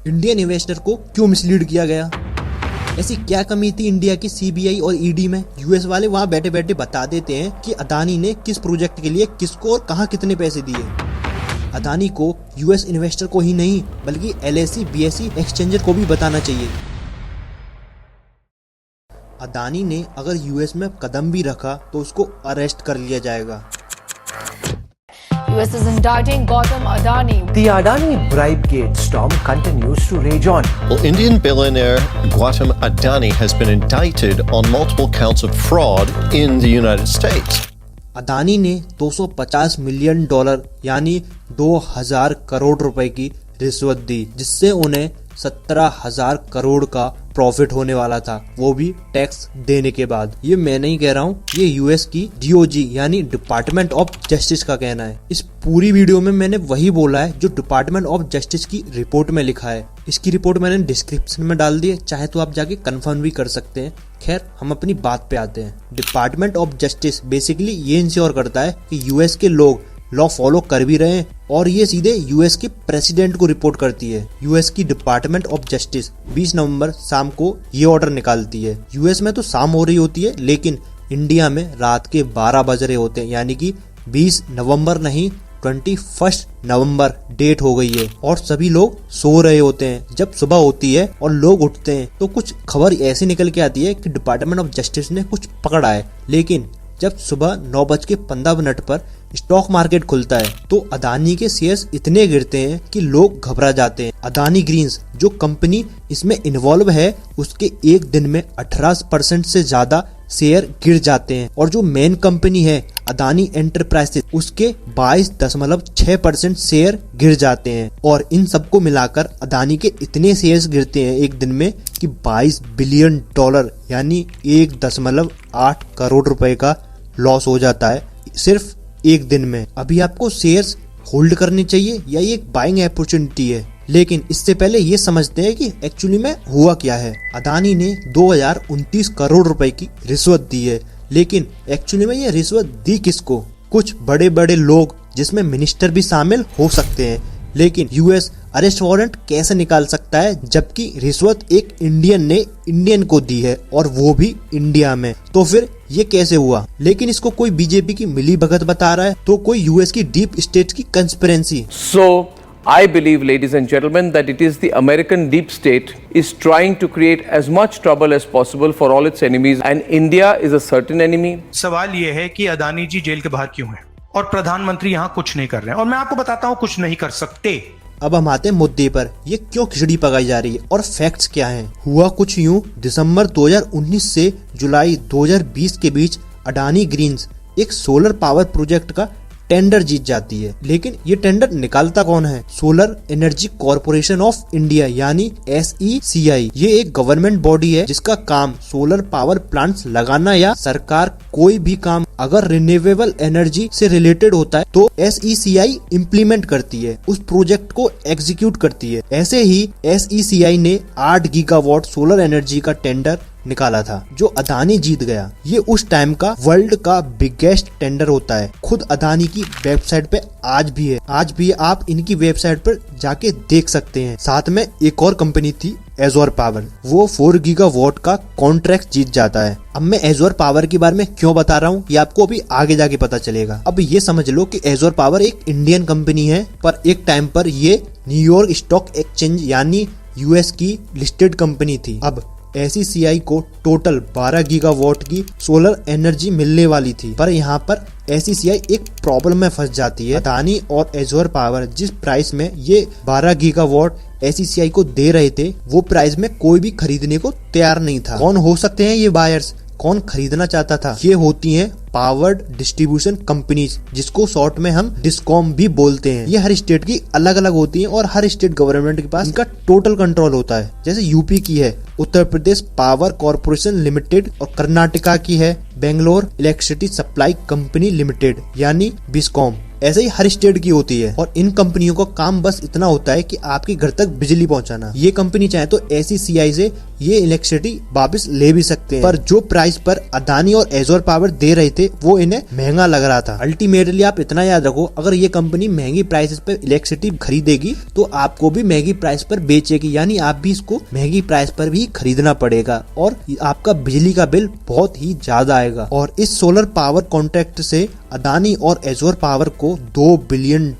Indian investor को क्यों mislead किया गया? ऐसी क्या कमी थी इंडिया की सीबीआई और ईडी में? यूएस वाले वहाँ बैठे बैठे बता देते हैं कि अदानी ने किस प्रोजेक्ट के लिए किसको और कहाँ कितने पैसे दिए। अदानी को यूएस इन्वेस्टर को ही नहीं बल्कि एलएसी बीएसई एक्सचेंजर को भी बताना चाहिए। अदानी ने अगर यूएस में कदम भी रखा तो उसको अरेस्ट कर लिया जाएगा। US is indicting Gautam Adani. The Adani bribe-gate storm continues to rage on. Well, Indian billionaire Gautam Adani has been indicted on multiple counts of fraud in the United States. Adani ने $250 million यानी 2000 करोड़ रुपए की रिश्वत दी, जिससे उन्हें 17,000 करोड़ का profit होने वाला था, वो भी टैक्स देने के बाद। ये मैं नहीं कह रहा हूँ, ये यूएस की डीओजी यानी डिपार्टमेंट ऑफ जस्टिस का कहना है। इस पूरी वीडियो में मैंने वही बोला है जो डिपार्टमेंट ऑफ जस्टिस की रिपोर्ट में लिखा है। इसकी रिपोर्ट मैंने डिस्क्रिप्शन में डाल दी है, चाहे तो आप जाके कंफर्म भी कर सकते हैं। खैर, हम अपनी बात पे आते हैं। डिपार्टमेंट ऑफ जस्टिस बेसिकली ये इंश्योर करता है कि यूएस के लोग लॉ फॉलो कर भी रहे हैं, और ये सीधे यूएस के प्रेसिडेंट को रिपोर्ट करती है। यूएस की डिपार्टमेंट ऑफ जस्टिस 20 नवंबर शाम को ये ऑर्डर निकालती है। यूएस में तो शाम हो रही होती है, लेकिन इंडिया में रात के 12 बज रहे होते हैं, यानी कि 20 नवंबर नहीं 21 नवंबर डेट हो गई है और सभी लोग सो रहे होते हैं। जब सुबह होती है और लोग उठते हैं तो कुछ खबर ऐसी निकल के आती है कि डिपार्टमेंट ऑफ जस्टिस ने कुछ पकड़ा है, लेकिन जब सुबह 9:15 पर स्टॉक मार्केट खुलता है तो अदानी के शेयर्स इतने गिरते हैं कि लोग घबरा जाते हैं। अदानी ग्रीन्स जो कंपनी इसमें इन्वॉल्व है, उसके एक दिन में 18% से ज्यादा शेयर गिर जाते हैं, और जो मेन कंपनी है अदानी एंटरप्राइजेस, उसके 22.6% शेयर गिर जाते हैं। और इन सबको मिलाकर अदानी के इतने शेयर्स गिरते हैं एक दिन में कि $22 बिलियन यानी 1.8 करोड़ रुपए का लॉस हो जाता है सिर्फ एक दिन में। अभी आपको शेयर्स होल्ड करने चाहिए या ये एक बाइंग अपॉर्चुनिटी है? लेकिन इससे पहले ये समझते हैं कि एक्चुअली में हुआ क्या है। अदानी ने 2029 करोड़ रुपए की रिश्वत दी है, लेकिन एक्चुअली में ये रिश्वत दी किसको? कुछ बड़े बड़े लोग जिसमें मिनिस्टर भी शामिल हो सकते हैं। लेकिन यूएस अरेस्ट वारंट कैसे निकाल सकता है जबकि रिश्वत एक इंडियन ने इंडियन को दी है, और वो भी इंडिया में? तो फिर ये कैसे हुआ? लेकिन इसको कोई बीजेपी की मिली भगत बता रहा है तो कोई यूएस की डीप स्टेट की कंस्पिरेंसी। So I believe, ladies and gentlemen, that it is the American deep state is trying to create as much trouble as possible for all its enemies, and India is a certain enemy. सवाल ये है कि अदानी जी jail के बाहर क्यों हैं और प्रधानमंत्री यहाँ कुछ नहीं कर रहे हैं, और मैं आपको बताता हूँ कुछ नहीं कर सकते। अब हम आते हैं मुद्दे पर, ये क्यों खिचड़ी पकाई जा रही है और फैक्ट्स क्या हैं? हुआ कुछ यूं, दिसंबर 2019 से जुलाई 2020 के बीच अडानी ग्रीन्स एक सोलर पावर प्रोजेक्ट का टेंडर जीत जाती है। लेकिन ये टेंडर निकालता कौन है? Solar energy corporation of India यानी SECI। ये एक गवर्नमेंट बॉडी है जिसका काम सोलर पावर प्लांट्स लगाना या सरकार कोई भी काम अगर रिन्यूएबल एनर्जी से रिलेटेड होता है तो SECI इम्प्लीमेंट करती है, उस प्रोजेक्ट को एग्जीक्यूट करती है। ऐसे ही SECI ने 8 गीगावाट सोलर एनर्जी का टेंडर निकाला था जो अदानी जीत गया। ये उस टाइम का वर्ल्ड का बिगेस्ट टेंडर होता है। खुद अदानी की वेबसाइट पे आज भी है, आप इनकी वेबसाइट पर जाके देख सकते हैं। साथ में एक और कंपनी थी एजोर पावर, वो 4 गीगावाट का कॉन्ट्रैक्ट जीत जाता है। अब मैं एजोर पावर के बारे में क्यों बता रहा हूँ ये आपको अभी आगे जाके पता चलेगा। अब ये समझ लो कि एजोर पावर एक इंडियन कंपनी है, पर एक टाइम पर ये न्यूयॉर्क स्टॉक एक्सचेंज यानी यूएस की लिस्टेड कंपनी थी। अब SECI को टोटल 12 गीगावाट की सोलर एनर्जी मिलने वाली थी, पर यहाँ पर SECI एक प्रॉब्लम में फंस जाती है। अदानी और एजोर पावर जिस प्राइस में ये 12 गीगावाट SECI को दे रहे थे, वो प्राइस में कोई भी खरीदने को तैयार नहीं था। कौन हो सकते हैं ये बायर्स? कौन खरीदना चाहता था? ये होती हैं पावर्ड डिस्ट्रीब्यूशन कंपनीज, जिसको शॉर्ट में हम डिस्कॉम भी बोलते हैं। ये हर स्टेट की अलग अलग होती हैं और हर स्टेट गवर्नमेंट के पास इनका टोटल कंट्रोल होता है। जैसे यूपी की है Uttar Pradesh power corporation limited, और कर्नाटका की है Bangalore electricity supply company limited यानी बिस्कॉम। ऐसे ही हर स्टेट की होती है, और इन कंपनियों का काम बस इतना होता है कि आपके घर तक बिजली पहुंचाना। ये कंपनी चाहे तो SECI से ये इलेक्ट्रिसिटी वापस ले भी सकते हैं, पर जो प्राइस पर अदानी और एजोर पावर दे रहे थे वो इन्हें महंगा लग रहा था। अल्टीमेटली आप इतना याद रखो, अगर ये कंपनी महंगी प्राइसेस पर इलेक्ट्रिसिटी खरीदेगी तो आपको भी महंगी प्राइस पर बेचेगी, यानी आप भी इसको महंगी प्राइस पर भी खरीदना पड़ेगा और आपका बिजली का बिल बहुत ही ज्यादा आएगा। और इस सोलर पावर कॉन्ट्रैक्ट से अदानी और एजोर पावर को $2 बिलियन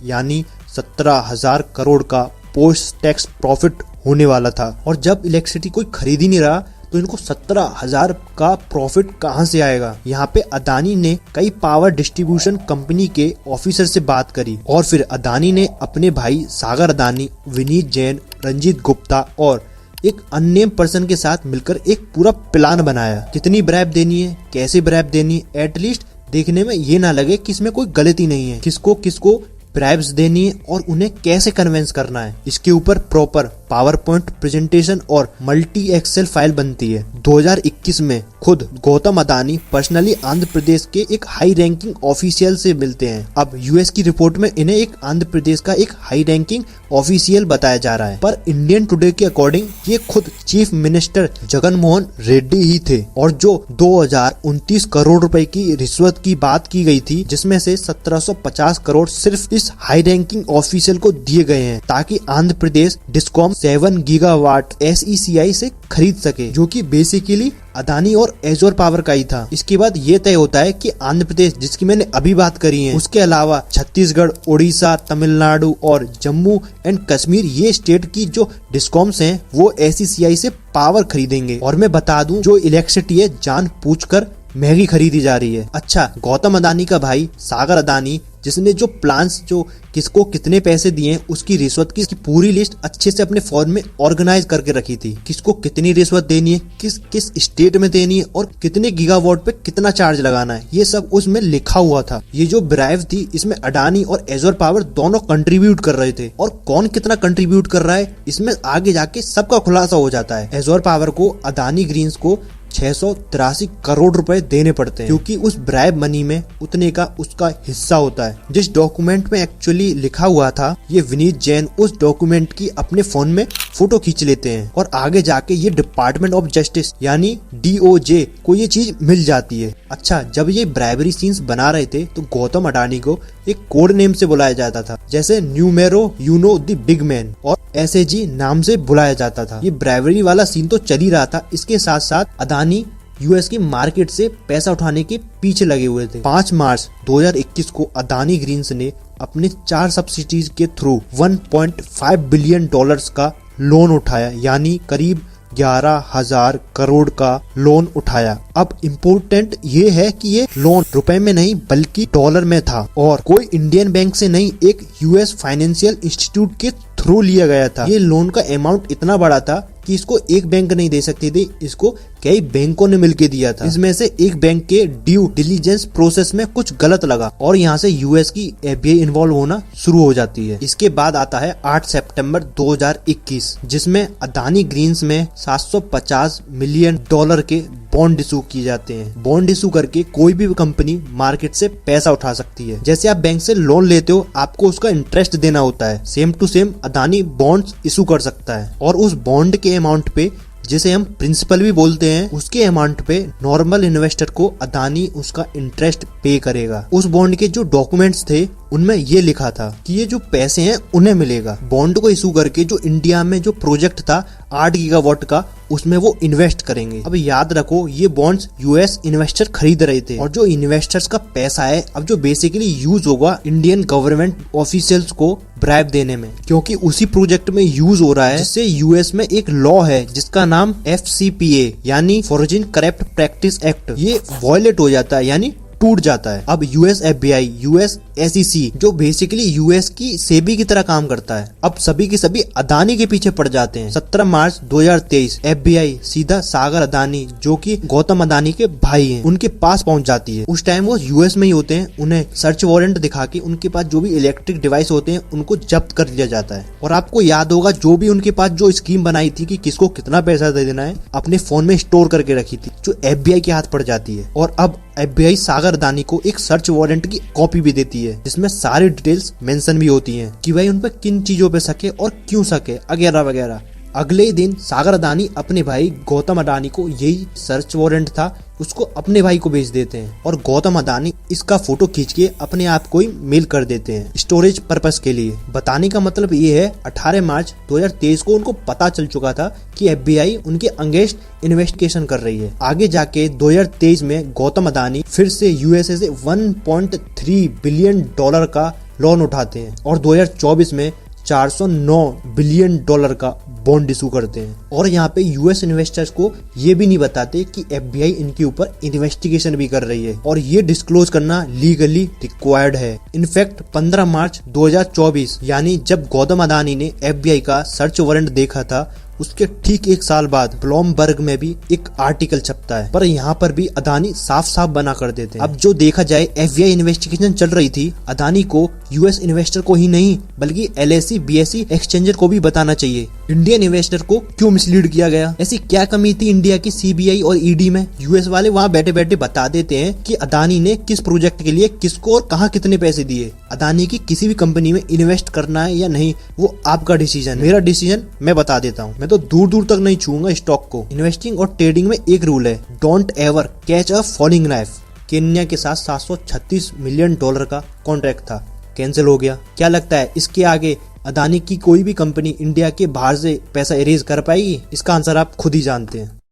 यानी 17,000 करोड़ का पोस्ट टैक्स प्रॉफिट होने वाला था। और जब इलेक्ट्रिसिटी कोई खरीद ही नहीं रहा तो इनको 17,000 का प्रॉफिट कहां से आएगा। यहाँ पे अदानी ने कई पावर डिस्ट्रीब्यूशन कंपनी के ऑफिसर से बात करी और फिर अदानी ने अपने भाई सागर अदानी, विनीत जैन, रंजीत गुप्ता और एक अननेम पर्सन के साथ मिलकर एक पूरा प्लान बनाया। कितनी ब्राइब देनी है, कैसे ब्राइब देनी है, एटलीस्ट देखने में ये ना लगे कि इसमें कोई गलती नहीं है, किसको किसको ब्राइब्स देनी है और उन्हें कैसे कन्विंस करना है। इसके ऊपर प्रॉपर पावर पॉइंट प्रेजेंटेशन और मल्टी एक्सेल फाइल बनती है। 2021 में खुद गौतम अदानी पर्सनली आंध्र प्रदेश के एक हाई रैंकिंग ऑफिशियल से मिलते हैं। अब यूएस की रिपोर्ट में इन्हें एक आंध्र प्रदेश का एक हाई रैंकिंग ऑफिशियल बताया जा रहा है, पर इंडियन टुडे के अकॉर्डिंग ये खुद चीफ मिनिस्टर जगन मोहन रेड्डी ही थे। और जो 2029 करोड़ रुपए की रिश्वत की बात की गई थी, जिसमें से 1750 करोड़ सिर्फ इस हाई रैंकिंग ऑफिशियल को दिए गए हैं ताकि Andhra Pradesh discom 7 gigawatt SECI से खरीद सके, जो कि बेसिकली अदानी और एजोर पावर का ही था। इसके बाद ये तय होता है कि आंध्र प्रदेश, जिसकी मैंने अभी बात करी है, उसके अलावा छत्तीसगढ़, उड़ीसा, तमिलनाडु और जम्मू एंड कश्मीर, ये स्टेट की जो डिस्कॉम्स हैं वो SECI से पावर खरीदेंगे। और मैं बता दूं, जो इलेक्ट्रिसिटी है जान पूछकर महंगी खरीदी जा रही है। अच्छा, गौतम अदानी का भाई सागर अदानी, जिसने जो प्लान्स, जो किसको कितने पैसे दिए, उसकी रिश्वत की पूरी लिस्ट अच्छे से अपने फोन में ऑर्गेनाइज करके रखी थी। किसको कितनी रिश्वत देनी है, किस किस स्टेट में देनी है और कितने गीगावाट पे कितना चार्ज लगाना है, ये सब उसमें लिखा हुआ था। ये जो ब्राइब थी, इसमें अडानी और एजोर पावर दोनों कंट्रीब्यूट कर रहे थे और कौन कितना कंट्रीब्यूट कर रहा है इसमें आगे जाके सबका खुलासा हो जाता है। एजोर पावर को अदानी ग्रीन्स को 683 करोड़ रुपए देने पड़ते हैं, क्योंकि उस ब्राइब मनी में उतने का उसका हिस्सा होता है। जिस डॉक्यूमेंट में एक्चुअली लिखा हुआ था, ये विनीत जैन उस डॉक्यूमेंट की अपने फोन में फोटो खींच लेते हैं और आगे जाके ये डिपार्टमेंट ऑफ जस्टिस यानी DOJ को ये चीज मिल जाती है। अच्छा, जब ये ब्राइबरी सीन्स बना रहे थे तो गौतम अडानी को एक कोड नेम से बुलाया जाता था, जैसे numero you know the big man और SAG नाम से बुलाया जाता था। ये ब्राइबरी वाला सीन तो चल ही रहा था, इसके साथ साथ अदानी यूएस की मार्केट से पैसा उठाने के पीछे लगे हुए थे। 5 मार्च 2021 को अदानी ग्रीन्स ने अपने 4 सब्सिडीज के थ्रू $1.5 बिलियन का लोन उठाया, यानी करीब 11,000 करोड़ का लोन उठाया। अब इम्पोर्टेंट ये है कि ये लोन रुपए में नहीं बल्कि डॉलर में था और कोई इंडियन बैंक से नहीं, एक US फाइनेंशियल इंस्टीट्यूट के थ्रू लिया गया था। ये लोन का अमाउंट इतना बड़ा था कि इसको एक बैंक नहीं दे सकते थे, इसको कई बैंकों ने मिलकर दिया था। इसमें से एक बैंक के ड्यू डिलीजेंस प्रोसेस में कुछ गलत लगा और यहाँ से US की FBI इन्वॉल्व होना शुरू हो जाती है। इसके बाद आता है 8 सितंबर 2021, जिसमें अदानी ग्रीन्स में $750 मिलियन के बॉन्ड इशू किए जाते हैं। बॉन्ड इशू करके कोई भी कंपनी मार्केट से पैसा उठा सकती है। जैसे आप बैंक से लोन लेते हो, आपको उसका इंटरेस्ट देना होता है, same to same Adani bonds issue कर सकता है और उस बॉन्ड के अमाउंट पे, जिसे हम प्रिंसिपल भी बोलते हैं, उसके अमाउंट पे नॉर्मल इन्वेस्टर को अदानी उसका इंटरेस्ट पे करेगा। उस बॉन्ड के जो डॉक्यूमेंट्स थे उनमें ये लिखा था कि ये जो पैसे हैं उन्हें मिलेगा। बॉन्ड को इशू करके जो इंडिया में जो प्रोजेक्ट था 8 गीगावाट का, उसमें वो इन्वेस्ट करेंगे। अब याद रखो, ये बॉन्ड्स US इन्वेस्टर खरीद रहे थे और जो इन्वेस्टर्स का पैसा है अब जो बेसिकली यूज होगा इंडियन गवर्नमेंट ऑफिशियल्स को ब्राइब देने में, क्योंकि उसी प्रोजेक्ट में यूज हो रहा है, जिससे US में एक लॉ है जिसका नाम FCPA यानी फॉरेन करप्ट प्रैक्टिस एक्ट, ये वॉयलेट हो जाता है यानी टूट जाता है। अब US FBI, US SEC जो बेसिकली US की सेबी की तरह काम करता है, अब सभी के सभी अदानी के पीछे पड़ जाते हैं। 17 मार्च 2023 FBI सीधा सागर अदानी, जो कि गौतम अदानी के भाई हैं, उनके पास पहुंच जाती है। उस टाइम वो US में ही होते हैं। उन्हें सर्च वारंट दिखा के उनके पास जो भी इलेक्ट्रिक डिवाइस होते हैं उनको जब्त कर लिया जाता है। और आपको याद होगा, जो भी उनके पास जो स्कीम बनाई थी कि किसको कितना पैसा दे देना है, अपने फोन में स्टोर करके रखी थी, जो FBI के हाथ पड़ जाती है। और अब FBI सागर अदानी को एक सर्च वारंट की कॉपी भी देती है, जिसमें सारी डिटेल्स मेंशन भी होती हैं कि भाई उन पर किन चीजों पे सके और क्यों सके वगैरह वगैरह। अगले ही दिन सागर अडानी अपने भाई गौतम अडानी को, यही सर्च वारंट था, उसको अपने भाई को भेज देते हैं और गौतम अडानी इसका फोटो खींच के अपने आप को ही मेल कर देते हैं स्टोरेज पर्पस के लिए। बताने का मतलब ये है 18 मार्च 2023 को उनको पता चल चुका था कि FBI उनके अगेंस्ट इन्वेस्टिगेशन कर रही है। आगे जाके 2023 में गौतम अडानी फिर से USA से $1.3 बिलियन का लोन उठाते हैं और 2024 में $409 बिलियन का बॉन्ड इशू करते हैं। और यहाँ पे US इन्वेस्टर्स को ये भी नहीं बताते कि FBI इनके ऊपर इन्वेस्टिगेशन भी कर रही है और ये डिस्क्लोज करना लीगली रिक्वायर्ड है। इनफैक्ट 15 मार्च 2024 यानी जब गौतम अडानी ने FBI का सर्च वारंट देखा था, उसके ठीक एक साल बाद ब्लूमबर्ग में भी एक आर्टिकल छपता है, पर यहाँ पर भी अडानी साफ साफ बना कर देते हैं। अब जो देखा जाए FBI इन्वेस्टिगेशन चल रही थी, अडानी को US इन्वेस्टर को ही नहीं बल्कि LSE BSE एक्सचेंजर को भी बताना चाहिए। इंडियन इन्वेस्टर को क्यों मिसलीड किया गया? ऐसी क्या कमी थी इंडिया की CBI और ED में? US वाले वहाँ बैठे बैठे बता देते हैं कि अडानी ने किस प्रोजेक्ट के लिए किसको और कहाँ कितने पैसे दिए। अडानी की किसी भी कंपनी में इन्वेस्ट करना है या नहीं वो आपका डिसीजन, मेरा डिसीजन मैं बता देता हूँ। मैं तो दूर दूर तक नहीं छूंगा स्टॉक को। इन्वेस्टिंग और ट्रेडिंग में एक रूल है, don't ever catch a falling knife. Kenya के साथ $736 मिलियन का कॉन्ट्रैक्ट था, कैंसिल हो गया। क्या लगता है इसके आगे अडानी की कोई भी कंपनी इंडिया के बाहर से पैसा इरेज कर पाएगी? इसका आंसर आप खुद ही जानते हैं।